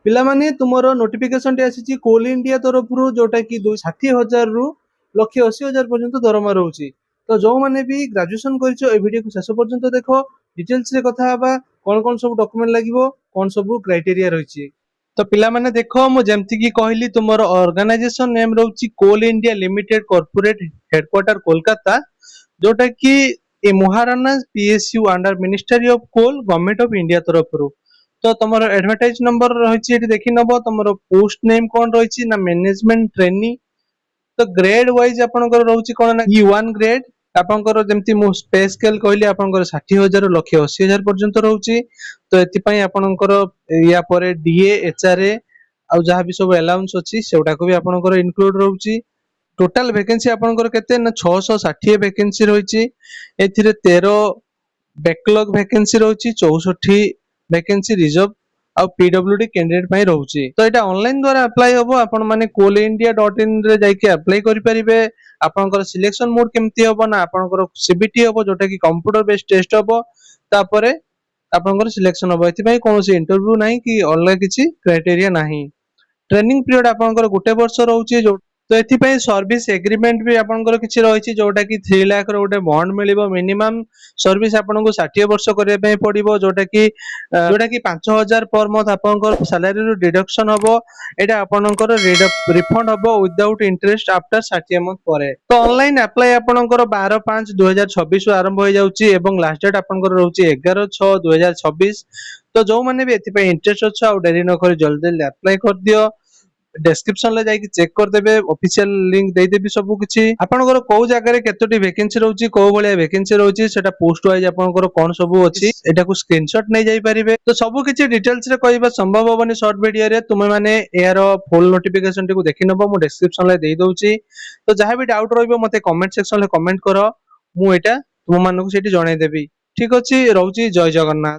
पिला माने तुमरो नोटिफिकेशन टे आसी कोल इंडिया तरफ जोटा कि 60,000 रु 1,80,000 पर्यंत दरमा रहउची। तो जो माने भी ग्रेजुएशन करिछो ए वीडियो को शेष पर्यंत देखो, डिटेल्स रे कथा हबा कोन कोन सब डॉक्यूमेंट लागिवो, कोन सब क्राइटेरिया रहिछि। तो पिला माने देखो मु जेमति की कहली तुमरो ऑर्गेनाइजेशन नेम रहउची coal India limited corporate headquarters Kolkata, जोटा कि a Maharatna PSU under ministry of coal government of India तरफ रु। तो तुम एडवर्टाइज नंबर रही देखी नब, तुम पोस्ट नेम कौन रही ना मैनेजमेंट ट्रेनी। तो ग्रेड वाइज आपंकर रोचे कौन ना E1 ग्रेड आपंकर जमती मु पे स्केल कहली आपंकर 60,000 रु 1,80,000 पर्यंत रोचे। तो एतिपई आपंकर या परे डीए एचआरए आ जहाँ भी सब अलाउंस अच्छी सेटा को भी आपंकर इनक्लूड रोचे। टोटाल वैकेंसी आपंकर केते ना 660 वैकेंसी रही। एथिरे 13 बैकलॉग वैकेंसी रही, 64 वैकेंसी रिजर्व आ पीडब्ल्यूडी कैंडिडेट पई रहउची। तो एटा ऑनलाइन द्वारा अप्लाई होबो, आपण माने coalindia.in रे जाइके अप्लाई करि परिबे। आपनकर सिलेक्शन मोड केमती होबो ना आपनकर सीबीटी होबो, जोटा कि कंप्यूटर बेस्ड टेस्ट होबो। तापरे आपनकर सिलेक्शन होबो, एथि पई कोनोसी इंटरव्यू नाही कि अलग किछि क्राइटेरिया नाही। ट्रेनिंग पीरियड आपनकर गोटे वर्ष रहउची। जो तो एथिपाई सर्विस एग्रीमेंट भी आपनकर किछि रहिछि, जोटा कि 3 लाख रो गोटे बॉन्ड मिलिबो। मिनिमम सर्विस आपनको 60 वर्ष करिया पई पड़िबो, जोटा कि 5,000 पर मंथ आपनकर सैलरी रो डिडक्शन हबो। एटा आपनकर रिफंड हबो विदाउट इंटरेस्ट आफ्टर 60 मंथ परे। तो ऑनलाइन अप्लाई आपनकर 12/5/2026 आरंभ हो जाउची एवं लास्ट डेट आपनकर रहउची 11/6/2026। तो जो माने भी एथिपाई इंटरेस्ट छ आ डेरी न करी जल्दी जल्दी अप्लाई कर दियो। डिस्क्रिप्शन ले जाई चेक कर देबे, ऑफिशियल लिंक दे देबी सब किछि। आपनकर को जगह रे केतोटी वैकेंसी रहउची, को भलिया वैकेंसी रहउची, सेटा पोस्ट वाइज आपनकर कोन सब अछि एटा को स्क्रीनशॉट नै जाई परिबे। तो सब किछि डिटेल्स रे कहबा संभव होबनी शॉर्ट वीडियो रे। तुमे माने एयार फुल नोटिफिकेशन टिकु देखि नबो, मु डिस्क्रिप्शन ले देई दउची। तो जहां भी डाउट रहइबो मते कमेंट सेक्शन ले कमेंट करो, मु एटा तुम मानकु सेठी जणाई देबी। ठीक अछि, रहउची। जय जगन्नाथ।